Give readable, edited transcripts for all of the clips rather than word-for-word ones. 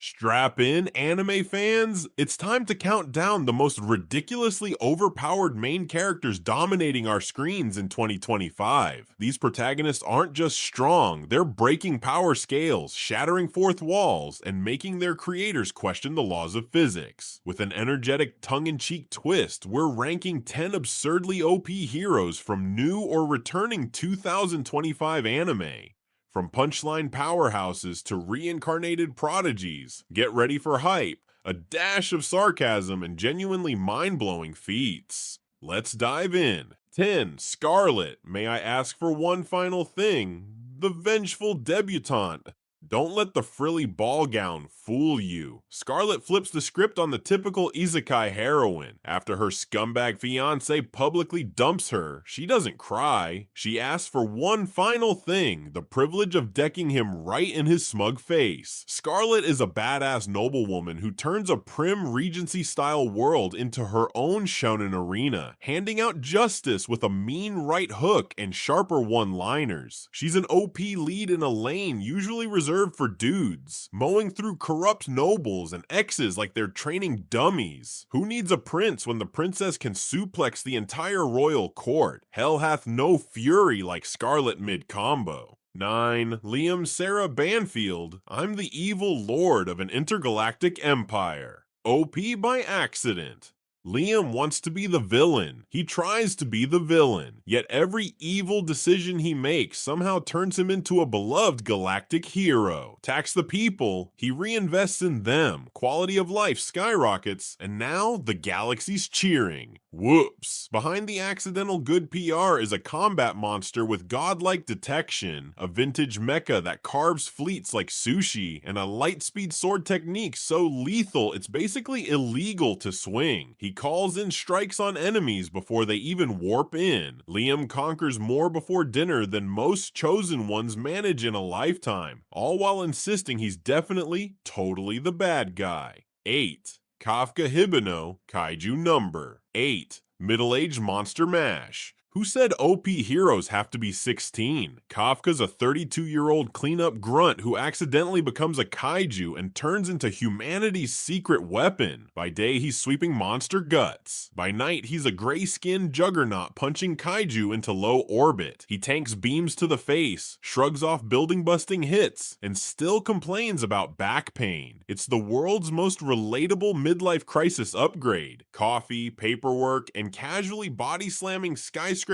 Strap in, anime fans! It's time to count down the most ridiculously overpowered main characters dominating our screens in 2025. These protagonists aren't just strong, they're breaking power scales, shattering fourth walls, and making their creators question the laws of physics. With an energetic tongue-in-cheek twist, we're ranking 10 absurdly OP heroes from new or returning 2025 anime. From punchline powerhouses to reincarnated prodigies, get ready for hype, a dash of sarcasm, and genuinely mind-blowing feats. Let's dive in. 10. Scarlet. May I ask for one final thing? The vengeful debutante. Don't let the frilly ball gown fool you. Scarlet flips the script on the typical isekai heroine. After her scumbag fiance publicly dumps her, she doesn't cry. She asks for one final thing, the privilege of decking him right in his smug face. Scarlet is a badass noblewoman who turns a prim Regency-style world into her own shonen arena, handing out justice with a mean right hook and sharper one-liners. She's an OP lead in a lane usually reserved for dudes, mowing through corrupt nobles and exes like they're training dummies. Who needs a prince when the princess can suplex the entire royal court? Hell hath no fury like Scarlet mid-combo. 9. Sera Banfield. I'm the evil lord of an intergalactic empire. OP by accident. Liam wants to be the villain. He tries to be the villain, yet every evil decision he makes somehow turns him into a beloved galactic hero. Tax the people, he reinvests in them, quality of life skyrockets, and now the galaxy's cheering. Whoops. Behind the accidental good PR is a combat monster with godlike detection, a vintage mecha that carves fleets like sushi, and a lightspeed sword technique so lethal it's basically illegal to swing. He calls in strikes on enemies before they even warp in. Liam conquers more before dinner than most chosen ones manage in a lifetime, all while insisting he's definitely, totally the bad guy. 8. Kafka Hibino, Kaiju number. 8. Middle-aged monster mash. Who said OP heroes have to be 16? Kafka's a 32-year-old cleanup grunt who accidentally becomes a kaiju and turns into humanity's secret weapon. By day, he's sweeping monster guts. By night, he's a gray-skinned juggernaut punching kaiju into low orbit. He tanks beams to the face, shrugs off building-busting hits, and still complains about back pain. It's the world's most relatable midlife crisis upgrade. Coffee, paperwork, and casually body-slamming skyscraper-sized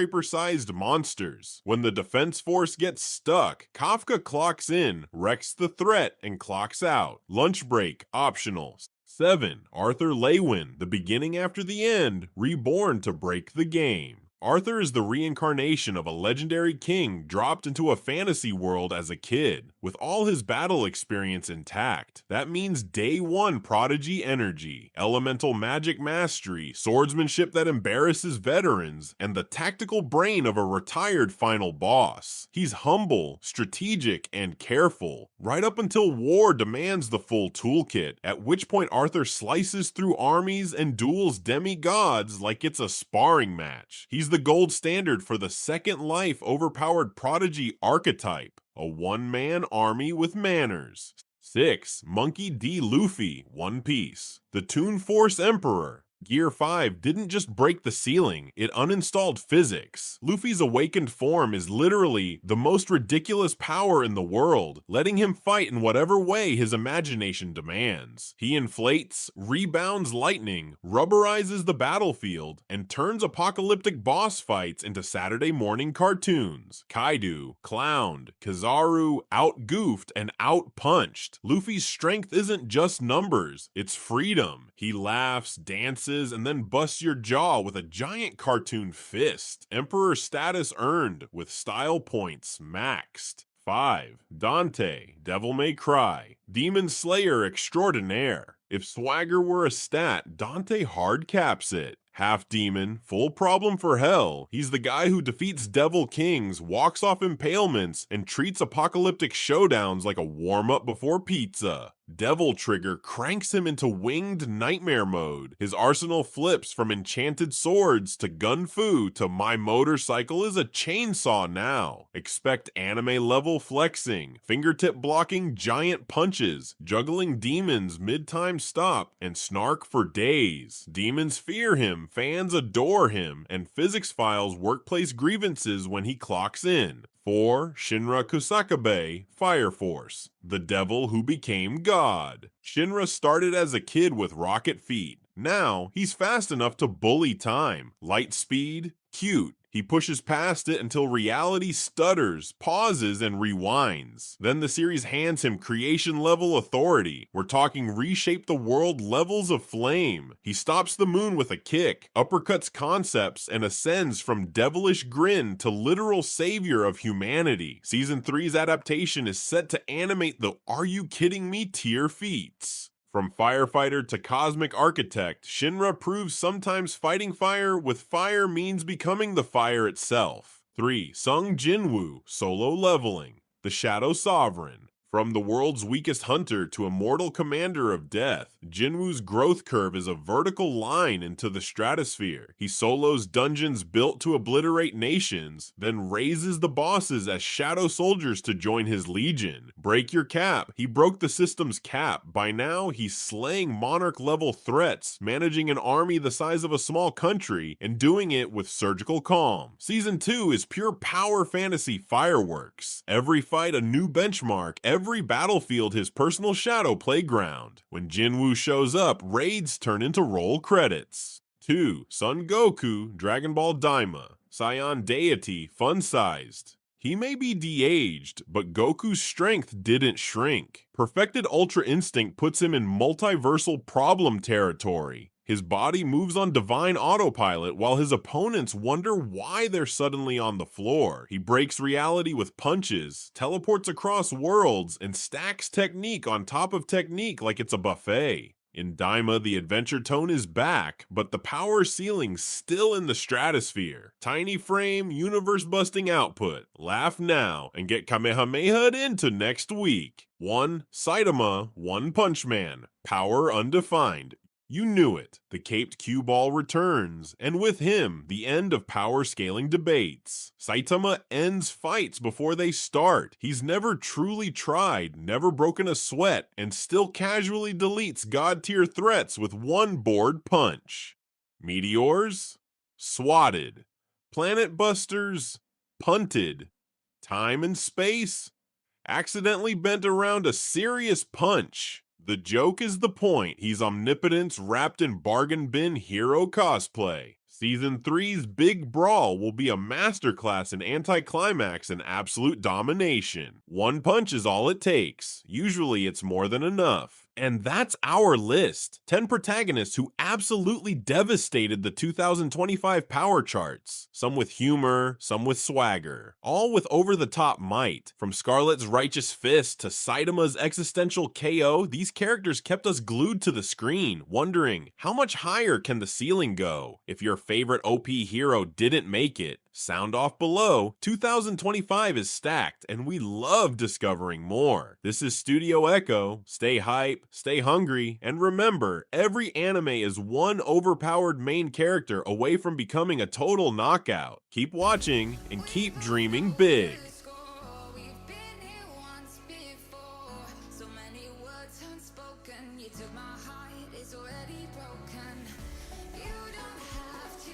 monsters. When the defense force gets stuck, Kafka clocks in, wrecks the threat, and clocks out. Lunch break, optional. 7. Arthur Leywin, the beginning after the end, reborn to break the game. Arthur is the reincarnation of a legendary king dropped into a fantasy world as a kid, with all his battle experience intact. That means day one prodigy energy, elemental magic mastery, swordsmanship that embarrasses veterans, and the tactical brain of a retired final boss. He's humble, strategic, and careful, right up until war demands the full toolkit, at which point Arthur slices through armies and duels demigods like it's a sparring match. He's the gold standard for the second life overpowered prodigy archetype, a one-man army with manners. 6. Monkey D. Luffy, One Piece. The Toon Force Emperor. Gear 5 didn't just break the ceiling, it uninstalled physics. Luffy's awakened form is literally the most ridiculous power in the world, letting him fight in whatever way his imagination demands. He inflates, rebounds lightning, rubberizes the battlefield, and turns apocalyptic boss fights into Saturday morning cartoons. Kaido, clowned, Kizaru, out-goofed, and out-punched. Luffy's strength isn't just numbers, it's freedom. He laughs, dances, and then busts your jaw with a giant cartoon fist. Emperor status earned, with style points maxed. 5. Dante, Devil May Cry, Demon Slayer extraordinaire. If swagger were a stat, Dante hard caps it. Half demon, full problem for hell. He's the guy who defeats devil kings, walks off impalements, and treats apocalyptic showdowns like a warm-up before pizza. Devil Trigger cranks him into winged nightmare mode. His arsenal flips from enchanted swords to gun fu to my motorcycle is a chainsaw now. Expect anime level flexing, fingertip blocking giant punches, juggling demons mid-time stop, and snark for days. Demons fear him, fans adore him, and physics files workplace grievances when he clocks in. 4. Shinra Kusakabe, Fire Force, the devil who became God. Shinra started as a kid with rocket feet. Now, he's fast enough to bully time. Light speed, cute. He pushes past it until reality stutters, pauses, and rewinds. Then the series hands him creation-level authority. We're talking reshape the world levels of flame. He stops the moon with a kick, uppercuts concepts, and ascends from devilish grin to literal savior of humanity. Season 3's adaptation is set to animate the "Are you kidding me?" tier feats. From firefighter to cosmic architect, Shinra proves sometimes fighting fire with fire means becoming the fire itself. 3. Sung Jinwoo, solo leveling, the Shadow Sovereign. From the world's weakest hunter to immortal commander of death, Jinwoo's growth curve is a vertical line into the stratosphere. He solos dungeons built to obliterate nations, then raises the bosses as shadow soldiers to join his legion. Break your cap. He broke the system's cap. By now, he's slaying monarch-level threats, managing an army the size of a small country, and doing it with surgical calm. Season 2 is pure power fantasy fireworks. Every fight a new benchmark, every battlefield his personal shadow playground. When Jinwoo shows up, raids turn into roll credits. 2. Son Goku, Dragon Ball Daima, Saiyan deity, fun-sized. He may be de-aged, but Goku's strength didn't shrink. Perfected Ultra Instinct puts him in multiversal problem territory. His body moves on divine autopilot while his opponents wonder why they're suddenly on the floor. He breaks reality with punches, teleports across worlds, and stacks technique on top of technique like it's a buffet. In Daima, the adventure tone is back, but the power ceiling's still in the stratosphere. Tiny frame, universe-busting output. Laugh now and get Kamehameha'd into next week. 1. Saitama, One Punch Man. Power undefined. You knew it. The caped cue ball returns, and with him, the end of power scaling debates. Saitama ends fights before they start. He's never truly tried, never broken a sweat, and still casually deletes god-tier threats with one board punch. Meteors? Swatted. Planet busters? Punted. Time and space? Accidentally bent around a serious punch. The joke is the point. He's omnipotence wrapped in bargain bin hero cosplay. Season 3's big brawl will be a masterclass in anticlimax and absolute domination. One punch is all it takes. Usually it's more than enough. And that's our list. 10 protagonists who absolutely devastated the 2025 power charts. Some with humor, some with swagger. All with over-the-top might. From Scarlet's righteous fist to Saitama's existential KO, these characters kept us glued to the screen, wondering, how much higher can the ceiling go? If your favorite OP hero didn't make it, sound off below. 2025 is stacked, and we love discovering more. This is Studio Echo. Stay hype, stay hungry, and remember, every anime is one overpowered main character away from becoming a total knockout. Keep watching, and keep dreaming big. You took my heart, it's already broken. You don't have to